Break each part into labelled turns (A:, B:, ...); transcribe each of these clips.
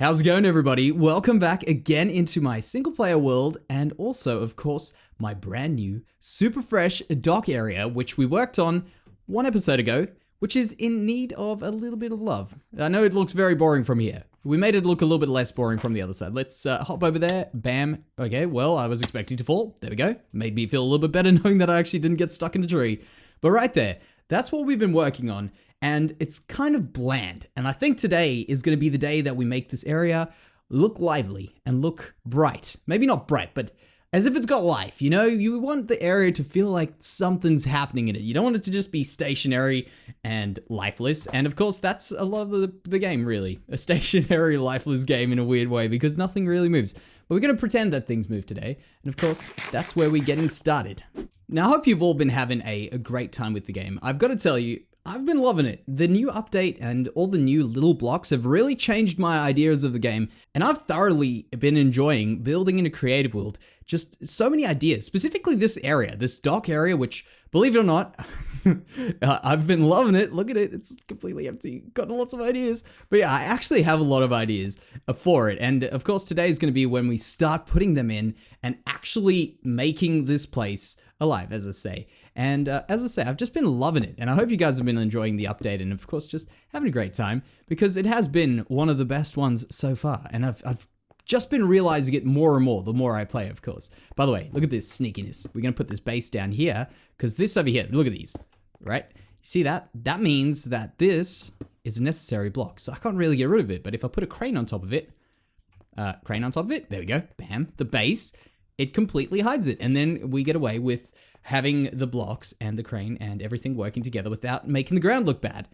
A: How's it going, everybody? Welcome back again into my single player world and also, of course, my brand new, super fresh dock area, which we worked on one episode ago, which is in need of a little bit of love. I know it looks very boring from here. We made it look a little bit less boring from the other side. Let's hop over there. Bam. Okay, well, I was expecting to fall. There we go. Made me feel a little bit better knowing that I actually didn't get stuck in a tree. But right there, that's what we've been working on. And it's kind of bland. And I think today is going to be the day that we make this area look lively and look bright. Maybe not bright, but as if it's got life, you know? You want the area to feel like something's happening in it. You don't want it to just be stationary and lifeless. And of course, that's a lot of the game, really. A stationary, lifeless game in a weird way because nothing really moves. But we're going to pretend that things move today. And of course, that's where we're getting started. Now, I hope you've all been having a great time with the game. I've got to tell you, I've been loving it. The new update and all the new little blocks have really changed my ideas of the game, and I've thoroughly been enjoying building in a creative world. Just so many ideas, specifically this area, this dock area, which, believe it or not, I've been loving it. Look at it, it's completely empty. Got lots of ideas. But yeah, I actually have a lot of ideas for it. And of course, today is going to be when we start putting them in and actually making this place alive, as I say. And as I say, I've just been loving it. And I hope you guys have been enjoying the update and of course, just having a great time because it has been one of the best ones so far. And I've just been realizing it more and more the more I play, of course. By the way, look at this sneakiness. We're going to put this base down here because this over here, look at these, right? You see that? That means that this is a necessary block. So I can't really get rid of it. But if I put a crane on top of it, there we go, bam, the base, it completely hides it. And then we get away with having the blocks and the crane and everything working together without making the ground look bad.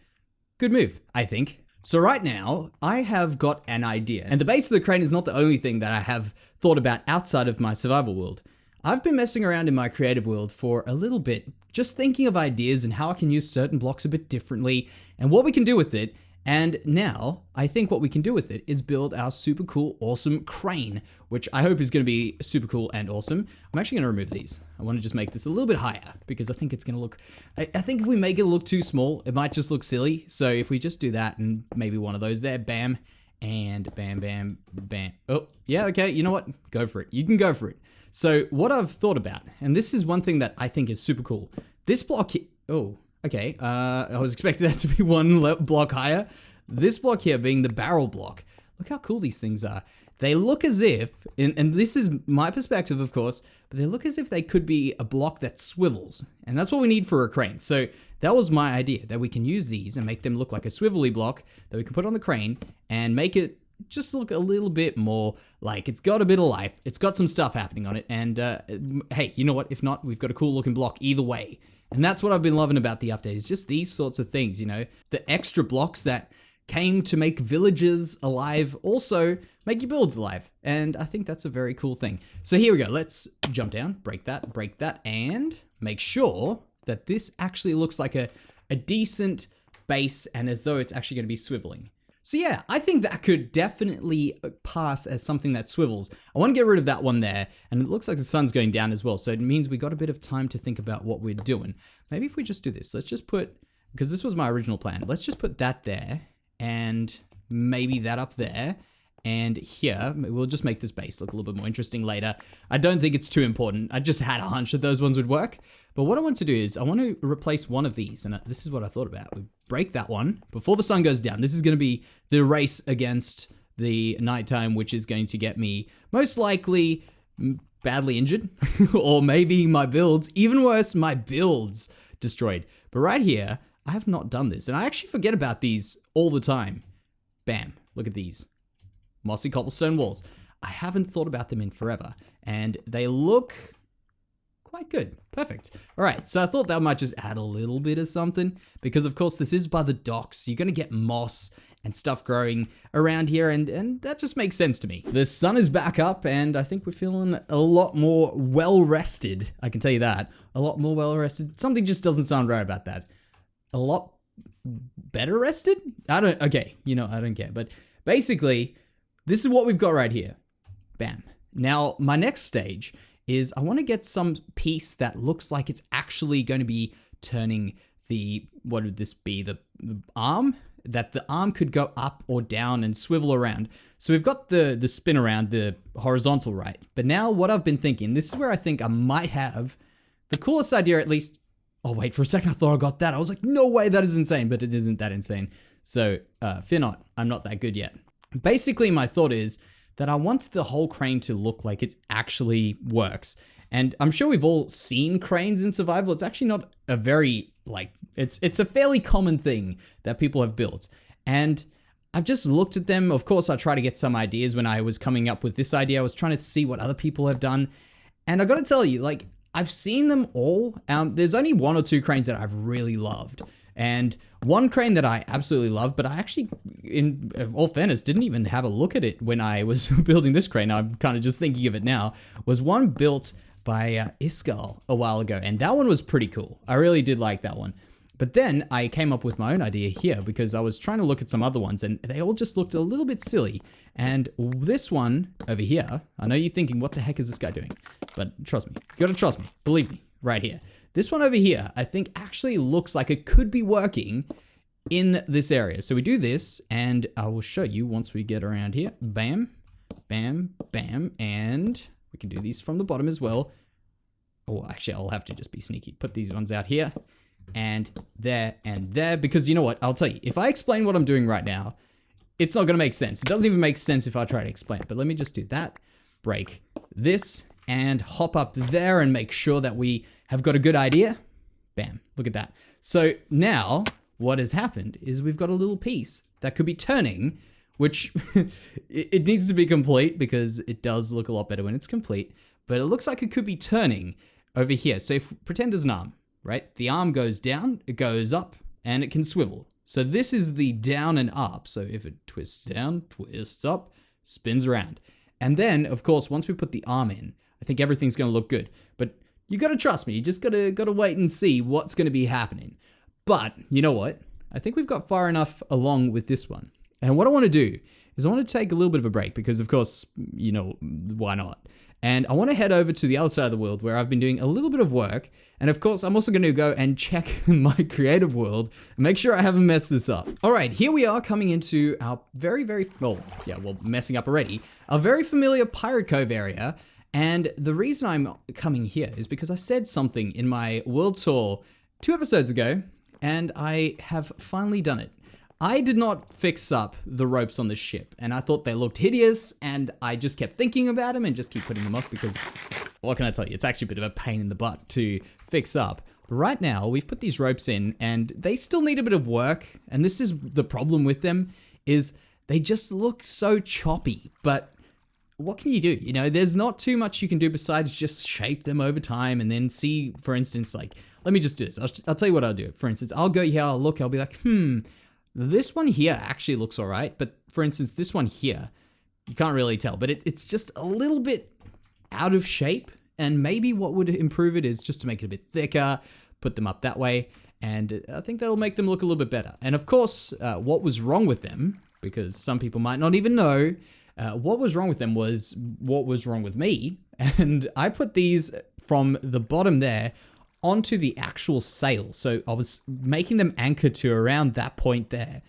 A: Good move, I think. So right now, I have got an idea. And the base of the crane is not the only thing that I have thought about outside of my survival world. I've been messing around in my creative world for a little bit, just thinking of ideas and how I can use certain blocks a bit differently and what we can do with it. And now, I think what we can do with it is build our super cool, awesome crane, which I hope is going to be super cool and awesome. I'm actually going to remove these. I want to just make this a little bit higher because I think it's going to look... I think if we make it look too small, it might just look silly. So if we just do that and maybe one of those there, bam, and bam, bam, bam. Oh, yeah, okay, you know what? Go for it. You can go for it. So what I've thought about, and this is one thing that I think is super cool. This block here... Oh... Okay, I was expecting that to be one block higher. This block here being the barrel block. Look how cool these things are. They look as if, and this is my perspective, of course, but they look as if they could be a block that swivels. And that's what we need for a crane. So that was my idea, that we can use these and make them look like a swivelly block that we can put on the crane and make it just look a little bit more like it's got a bit of life. It's got some stuff happening on it. And hey, you know what? If not, we've got a cool looking block either way. And that's what I've been loving about the update, is just these sorts of things, you know, the extra blocks that came to make villages alive also make your builds alive. And I think that's a very cool thing. So here we go. Let's jump down, break that, and make sure that this actually looks like a decent base and as though it's actually going to be swiveling. So yeah, I think that could definitely pass as something that swivels. I want to get rid of that one there, and it looks like the sun's going down as well, so it means we got a bit of time to think about what we're doing. Maybe if we just do this, let's just put, because this was my original plan, let's just put that there, and maybe that up there, and here, we'll just make this base look a little bit more interesting later. I don't think it's too important. I just had a hunch that those ones would work. But what I want to do is I want to replace one of these. And this is what I thought about. We break that one before the sun goes down. This is going to be the race against the nighttime, which is going to get me most likely badly injured or maybe my builds, even worse, my builds destroyed. But right here, I have not done this. And I actually forget about these all the time. Bam, look at these. Mossy cobblestone walls. I haven't thought about them in forever, and they look quite good. Perfect. All right, so I thought that might just add a little bit of something, because of course this is by the docks. You're gonna get moss and stuff growing around here, and that just makes sense to me. The sun is back up, and I think we're feeling a lot more well-rested. I can tell you that. A lot more well-rested. Something just doesn't sound right about that. A lot better rested? Okay, you know, I don't care, but basically, this is what we've got right here. Bam. Now, my next stage is I want to get some piece that looks like it's actually going to be turning the, what would this be? The arm? that the arm could go up or down and swivel around. So we've got the spin around, the horizontal, right? But now what I've been thinking, this is where I think I might have the coolest idea, at least. Oh, wait, for a second I thought I got that. I was like, no way, that is insane, but it isn't that insane. So fear not, I'm not that good yet. Basically, my thought is that I want the whole crane to look like it actually works. And I'm sure we've all seen cranes in survival. It's actually not a very, it's a fairly common thing that people have built. And I've just looked at them. Of course, I try to get some ideas when I was coming up with this idea. I was trying to see what other people have done. And I got to tell you, I've seen them all. There's only one or two cranes that I've really loved. And one crane that I absolutely love, but I actually, in all fairness, didn't even have a look at it when I was building this crane. I'm kind of just thinking of it now. Was one built by Iskal a while ago, and that one was pretty cool. I really did like that one. But then I came up with my own idea here because I was trying to look at some other ones and they all just looked a little bit silly. And this one over here, I know you're thinking, what the heck is this guy doing? But trust me, you gotta trust me, believe me, right here. This one over here, I think actually looks like it could be working in this area. So we do this and I will show you once we get around here. Bam, bam, bam, and we can do these from the bottom as well. Oh, actually, I'll have to just be sneaky. Put these ones out here and there, because you know what? I'll tell you, if I explain what I'm doing right now, it's not gonna make sense. It doesn't even make sense if I try to explain it, but let me just do that, break this, and hop up there and make sure that we have got a good idea. Bam, look at that. So now what has happened is we've got a little piece that could be turning, which it needs to be complete because it does look a lot better when it's complete, but it looks like it could be turning over here. So if pretend there's an arm, right? The arm goes down, it goes up, and it can swivel. So this is the down and up. So if it twists down, twists up, spins around. And then, of course, once we put the arm in, I think everything's gonna look good. But you gotta trust me, you just gotta wait and see what's gonna be happening. But you know what? I think we've got far enough along with this one. And what I wanna do is I wanna take a little bit of a break because of course, you know, why not? And I want to head over to the other side of the world where I've been doing a little bit of work. And of course, I'm also going to go and check my creative world and make sure I haven't messed this up. All right, here we are coming into our messing up already, our very familiar Pirate Cove area. And the reason I'm coming here is because I said something in my world tour 2 episodes ago, and I have finally done it. I did not fix up the ropes on the ship, and I thought they looked hideous, and I just kept thinking about them and just keep putting them off because, what can I tell you, it's actually a bit of a pain in the butt to fix up. But right now, we've put these ropes in, and they still need a bit of work, and this is the problem with them, is they just look so choppy, but what can you do? You know, there's not too much you can do besides just shape them over time and then see, for instance, let me just do this. I'll tell you what I'll do. For instance, I'll go here, I'll look, I'll be like, this one here actually looks all right, but for instance, this one here, you can't really tell, but it's just a little bit out of shape, and maybe what would improve it is just to make it a bit thicker, put them up that way, and I think that'll make them look a little bit better. And of course, what was wrong with them, because some people might not even know, what was wrong with them was what was wrong with me, and I put these from the bottom there onto the actual sail. So I was making them anchor to around that point there.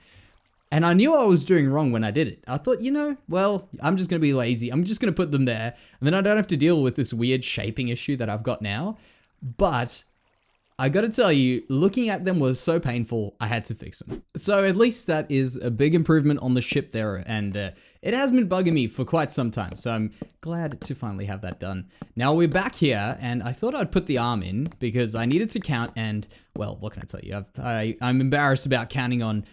A: And I knew I was doing wrong when I did it. I thought, you know, well, I'm just going to be lazy. I'm just going to put them there. And then I don't have to deal with this weird shaping issue that I've got now. But I got to tell you, looking at them was so painful, I had to fix them. So at least that is a big improvement on the ship there, and it has been bugging me for quite some time, so I'm glad to finally have that done. Now we're back here, and I thought I'd put the arm in because I needed to count, and well, what can I tell you? I'm embarrassed about counting on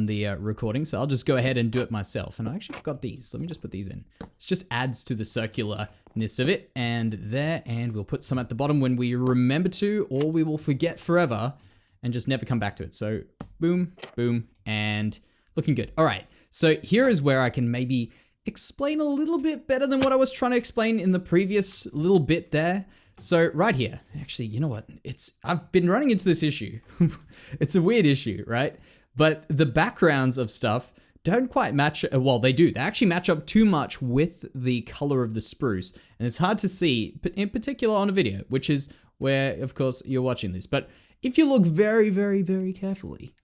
A: the recording, so I'll just go ahead and do it myself. And I actually forgot these. Let me just put these in. This just adds to the circularness of it, and there, and we'll put some at the bottom when we remember to, or we will forget forever and just never come back to it. So boom, boom, and looking good. All right, so here is where I can maybe explain a little bit better than what I was trying to explain in the previous little bit there. So right here, actually, you know what? I've been running into this issue. It's a weird issue, right? But the backgrounds of stuff don't quite match. Well, they do. They actually match up too much with the color of the spruce. And it's hard to see, in particular on a video, which is where, of course, you're watching this. But if you look very, very, very carefully,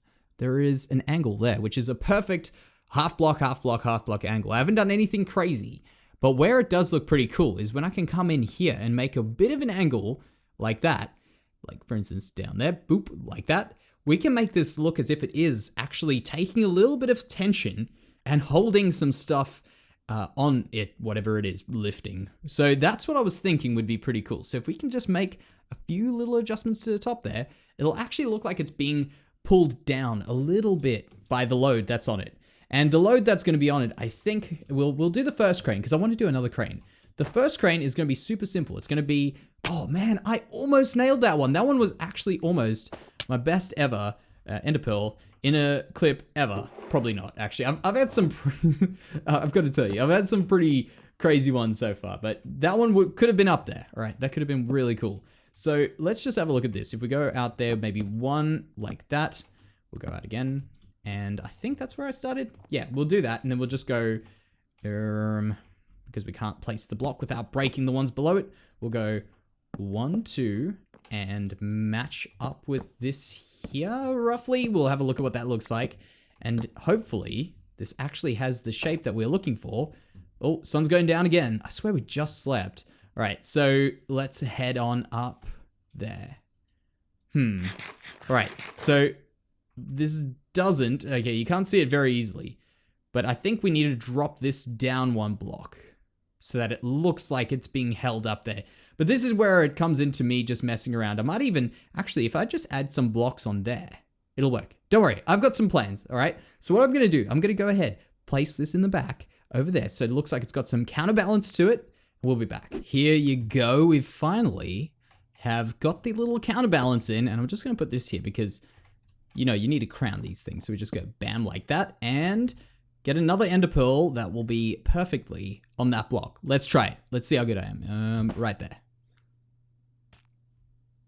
A: there is an angle there, which is a perfect half block, half block, half block angle. I haven't done anything crazy, but where it does look pretty cool is when I can come in here and make a bit of an angle like that, like for instance down there, boop, like that. We can make this look as if it is actually taking a little bit of tension and holding some stuff on it, whatever it is, lifting. So that's what I was thinking would be pretty cool. So if we can just make a few little adjustments to the top there, it'll actually look like it's being pulled down a little bit by the load that's on it. And the load that's going to be on it, I think we'll do the first crane because I want to do another crane. The first crane is going to be super simple. It's going to be, oh man, I almost nailed that one. That one was actually almost my best ever ender pearl in a clip ever. Probably not, actually. I've had some, I've got to tell you, I've had some pretty crazy ones so far, but that one could have been up there. All right, that could have been really cool. So let's just have a look at this. If we go out there, maybe one like that, we'll go out again. And I think that's where I started. Yeah, we'll do that. And then we'll just go, because we can't place the block without breaking the ones below it. We'll go 1, 2, and match up with this here roughly. We'll have a look at what that looks like. And hopefully this actually has the shape that we're looking for. Oh, sun's going down again. I swear we just slept. All right, so let's head on up there. All right, so this doesn't, okay, you can't see it very easily, but I think we need to drop this down one block so that it looks like it's being held up there. But this is where it comes into me just messing around. I might even, actually, if I just add some blocks on there, it'll work. Don't worry, I've got some plans, all right? So what I'm gonna do, I'm gonna go ahead, place this in the back over there so it looks like it's got some counterbalance to it. We'll be back. Here you go, we finally have got the little counterbalance in, and I'm just gonna put this here because, you know, you need to crown these things. So we just go bam like that and get another ender pearl that will be perfectly on that block. Let's try it. Let's see how good I am. Right there.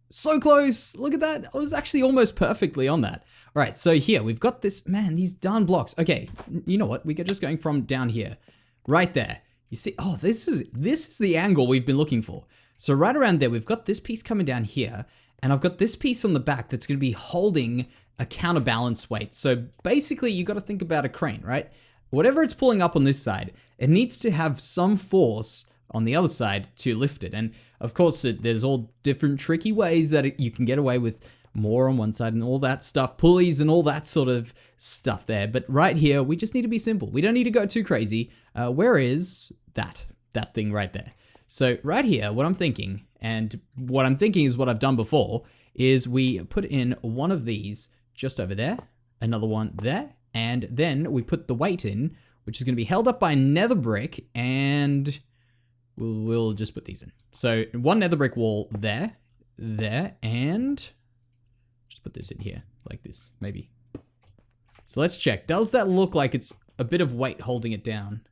A: So close. Look at that. I was actually almost perfectly on that. All right, so here we've got this, man, these darn blocks. Okay, you know what? We're just going from down here, right there. You see, oh, this is the angle we've been looking for. So right around there, we've got this piece coming down here, and I've got this piece on the back that's going to be holding a counterbalance weight. So basically, you got to think about a crane, right? Whatever it's pulling up on this side, it needs to have some force on the other side to lift it. And of course, there's all different tricky ways that you can get away with more on one side and all that stuff, pulleys and all that sort of stuff there. But right here, we just need to be simple. We don't need to go too crazy. Where is that thing right there? So right here, what I'm thinking, and what I'm thinking is what I've done before, is we put in one of these just over there, another one there, and then we put the weight in, which is going to be held up by nether brick, and we'll just put these in. So one nether brick wall there, and just put this in here, like this, maybe. So let's check. Does that look like it's a bit of weight holding it down?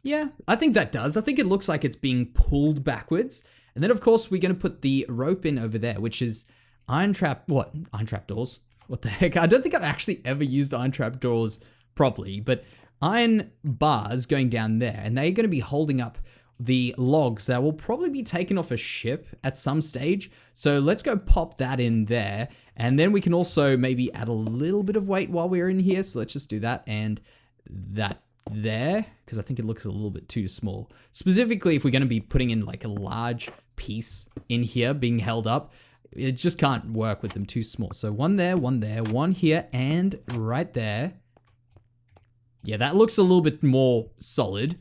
A: Yeah, I think that does. I think it looks like it's being pulled backwards. And then, of course, we're going to put the rope in over there, which is iron trap doors? What the heck? I don't think I've actually ever used iron trap doors properly, but iron bars going down there, and they're going to be holding up the logs that will probably be taken off a ship at some stage. So let's go pop that in there. And then we can also maybe add a little bit of weight while we're in here. So let's just do that and that there, because I think it looks a little bit too small. Specifically, if we're going to be putting in like a large piece in here being held up, it just can't work with them too small. So one there, one here, and right there. Yeah, that looks a little bit more solid.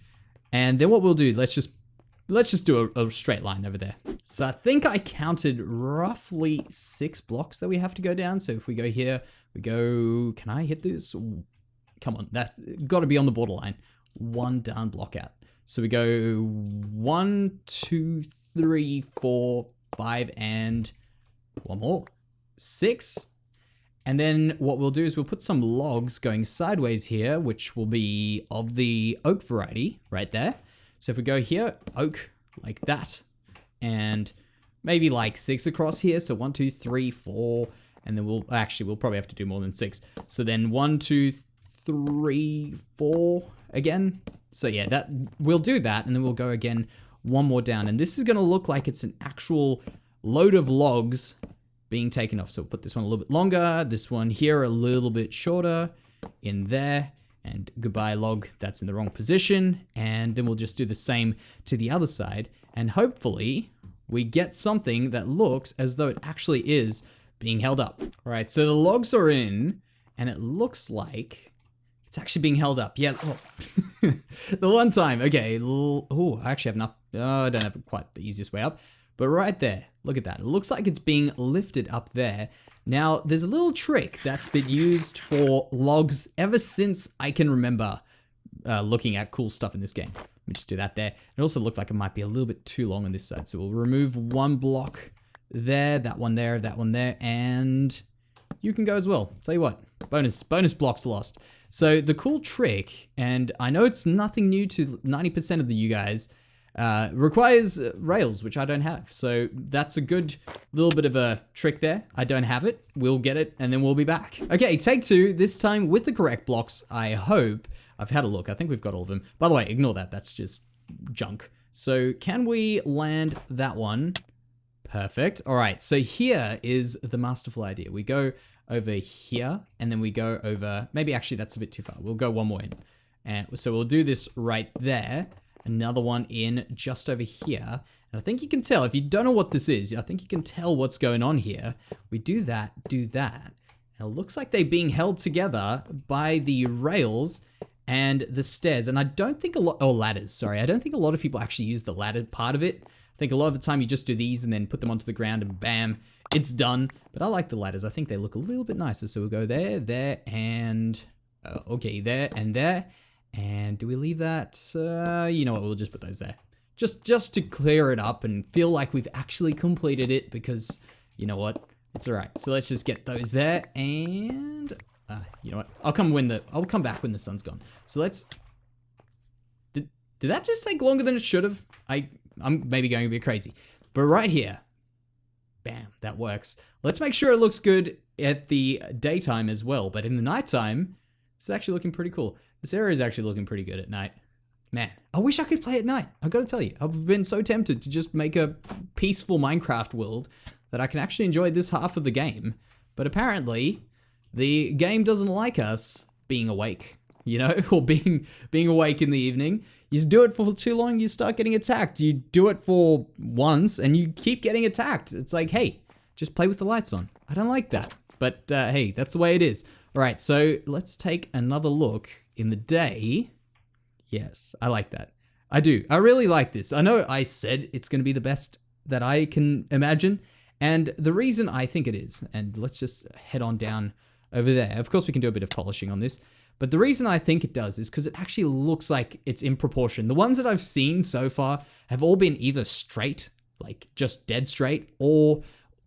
A: And then what we'll do, let's just do a straight line over there. So I think I counted roughly 6 blocks that we have to go down. So if we go here, we go, can I hit this? Come on, that's got to be on the borderline. One down block out. So we go 1, 2, 3, 4, 5, and one more, 6. And then what we'll do is we'll put some logs going sideways here, which will be of the oak variety right there. So if we go here, oak like that, and maybe like 6 across here. So 1, 2, 3, 4, and then we'll probably have to do more than 6. So then 1, 2, 3, 4 again. So yeah, we'll do that, and then we'll go again one more down. And this is going to look like it's an actual load of logs being taken off. So we'll put this one a little bit longer, this one here a little bit shorter, in there, and goodbye log, that's in the wrong position. And then we'll just do the same to the other side, and hopefully we get something that looks as though it actually is being held up. All right, so the logs are in, and it looks like it's actually being held up. Yeah, oh. The one time, okay, oh, I actually have not, I don't have quite the easiest way up, but right there, look at that. It looks like it's being lifted up there. Now, there's a little trick that's been used for logs ever since I can remember looking at cool stuff in this game. Let me just do that there. It also looked like it might be a little bit too long on this side, so we'll remove one block there, that one there, and you can go as well. Tell you what, bonus blocks lost. So the cool trick, and I know it's nothing new to 90% of you guys, requires rails, which I don't have. So that's a good little bit of a trick there. I don't have it. We'll get it, and then we'll be back. Okay, take two, this time with the correct blocks, I hope. I've had a look. I think we've got all of them. By the way, ignore that. That's just junk. So can we land that one? Perfect. All right, so here is the masterful idea. We go over here, and then we go over, maybe actually that's a bit too far. We'll go one more in. And so we'll do this right there. Another one in just over here. And I think you can tell, if you don't know what this is, I think you can tell what's going on here. We do that. And it looks like they're being held together by the rails and the stairs. And I don't think ladders, sorry. I don't think a lot of people actually use the ladder part of it. I think a lot of the time you just do these and then put them onto the ground and bam, it's done. But I like the ladders. I think they look a little bit nicer. So we'll go there, and okay, there and there. And do we leave that? You know what, we'll just put those there. Just to clear it up and feel like we've actually completed it, because you know what? It's all right. So let's just get those there, and you know what? I'll come back when the sun's gone. So let's, did that just take longer than it should have? I'm maybe going a bit crazy, but right here, bam, that works. Let's make sure it looks good at the daytime as well, but in the nighttime, it's actually looking pretty cool. This area is actually looking pretty good at night. Man, I wish I could play at night. I've got to tell you, I've been so tempted to just make a peaceful Minecraft world that I can actually enjoy this half of the game. But apparently, the game doesn't like us being awake, you know, or being awake in the evening. You do it for too long, you start getting attacked. You do it for once, and you keep getting attacked. It's like, hey, just play with the lights on. I don't like that. But hey, that's the way it is. All right, so let's take another look in the day. Yes, I like that. I do. I really like this. I know I said it's going to be the best that I can imagine, and the reason I think it is, and let's just head on down over there. Of course, we can do a bit of polishing on this, but the reason I think it does is because it actually looks like it's in proportion. The ones that I've seen so far have all been either straight, like just dead straight, or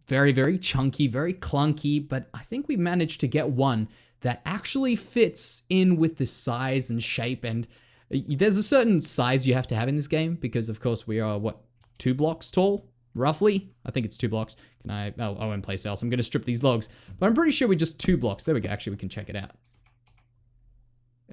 A: very, very chunky, very clunky, but I think we managed to get one that actually fits in with the size and shape. And there's a certain size you have to have in this game because, of course, we are, what, 2 blocks tall, roughly? I think it's 2 blocks. Can I, oh, I won't place else. I'm going to strip these logs, but I'm pretty sure we're just 2 blocks. There we go. Actually, we can check it out.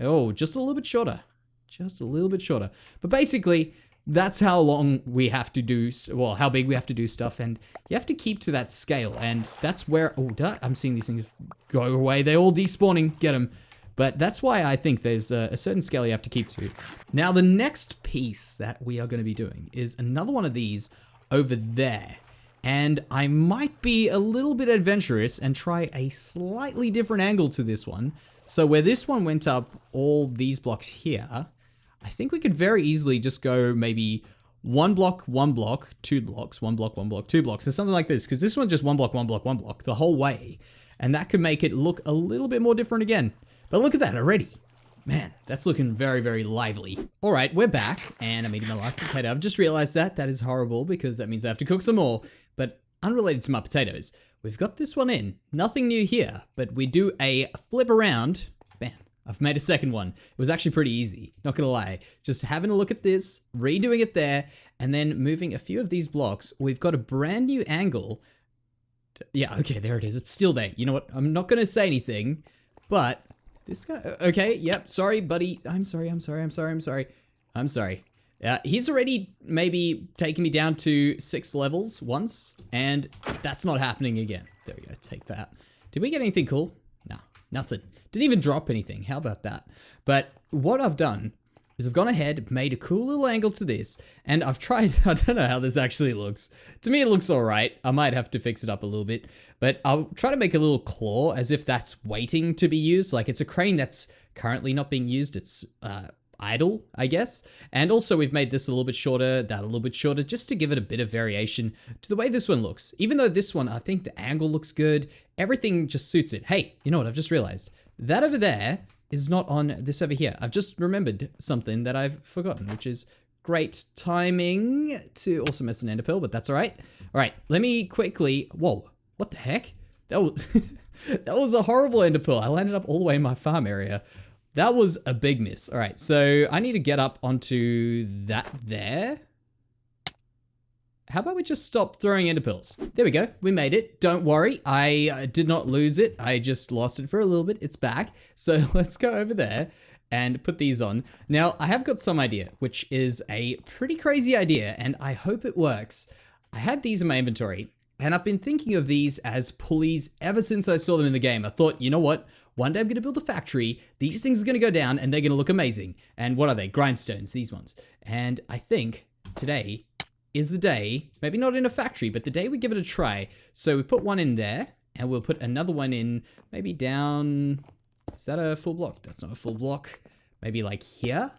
A: Oh, just a little bit shorter. Just a little bit shorter. But basically, that's how long we have to do, well, how big we have to do stuff, and you have to keep to that scale, and that's where, oh, I'm seeing these things go away. They're all despawning. Get them. But that's why I think there's a certain scale you have to keep to. Now, the next piece that we are going to be doing is another one of these over there. And I might be a little bit adventurous and try a slightly different angle to this one. So where this one went up all these blocks here, I think we could very easily just go maybe 1 block, 1 block, 2 blocks, 1 block, 1 block, 2 blocks, or something like this. Because this one's just 1 block, 1 block, 1 block the whole way. And that could make it look a little bit more different again. But look at that already. Man, that's looking very, very lively. All right, we're back, and I'm eating my last potato. I've just realized that. That is horrible, because that means I have to cook some more. But unrelated to my potatoes, we've got this one in. Nothing new here, but we do a flip around. Bam, I've made a second one. It was actually pretty easy, not gonna lie. Just having a look at this, redoing it there, and then moving a few of these blocks. We've got a brand new angle. Yeah, okay, there it is. It's still there. You know what? I'm not gonna say anything, but this guy, okay, yep, sorry, buddy. I'm sorry. He's already maybe taken me down to 6 levels once, and that's not happening again. There we go, take that. Did we get anything cool? No, nothing. Didn't even drop anything. How about that? But what I've done is I've gone ahead, made a cool little angle to this, and I've tried, I don't know how this actually looks. To me, it looks all right. I might have to fix it up a little bit, but I'll try to make a little claw as if that's waiting to be used. Like it's a crane that's currently not being used. It's idle, I guess. And also we've made this a little bit shorter, that a little bit shorter, just to give it a bit of variation to the way this one looks. Even though this one, I think the angle looks good, everything just suits it. Hey, you know what? I've just realized that over there is not on this over here. I've just remembered something that I've forgotten, which is great timing to also miss an ender pearl, but that's all right. All right, let me quickly, whoa, what the heck? That was, that was a horrible ender pearl. I landed up all the way in my farm area. That was a big miss. All right, so I need to get up onto that there. How about we just stop throwing ender pearls? There we go, we made it. Don't worry, I did not lose it. I just lost it for a little bit, it's back. So let's go over there and put these on. Now, I have got some idea, which is a pretty crazy idea, and I hope it works. I had these in my inventory, and I've been thinking of these as pulleys ever since I saw them in the game. I thought, you know what? One day I'm gonna build a factory, these things are gonna go down, and they're gonna look amazing. And what are they? Grindstones, these ones. And I think today is the day, maybe not in a factory, but the day we give it a try. So we put one in there, and we'll put another one in, maybe down, is that a full block? That's not a full block. Maybe like here,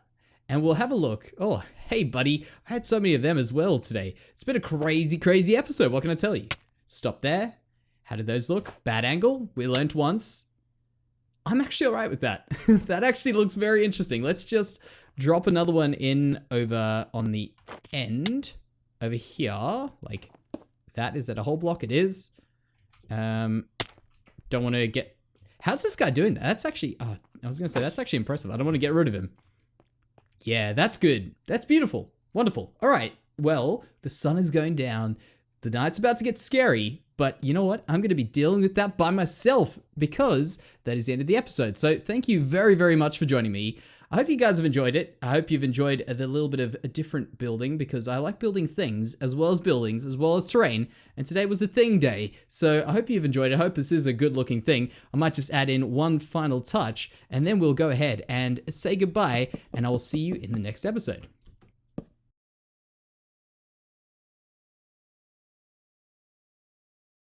A: and we'll have a look. Oh, hey buddy, I had so many of them as well today. It's been a crazy, crazy episode, what can I tell you? Stop there. How did those look? Bad angle, we learned once. I'm actually all right with that. That actually looks very interesting. Let's just drop another one in over on the end. Over here, like that. Is that a whole block? It is. Don't want to get, how's this guy doing that? That's actually, I was gonna say, that's actually impressive. I don't want to get rid of him. Yeah, that's good. That's beautiful. Wonderful. All right, well, the sun is going down. The night's about to get scary, but you know what? I'm going to be dealing with that by myself because that is the end of the episode. So thank you very, very much for joining me. I hope you guys have enjoyed it. I hope you've enjoyed the little bit of a different building because I like building things as well as buildings as well as terrain. And today was a thing day. So I hope you've enjoyed it. I hope this is a good looking thing. I might just add in one final touch and then we'll go ahead and say goodbye and I will see you in the next episode.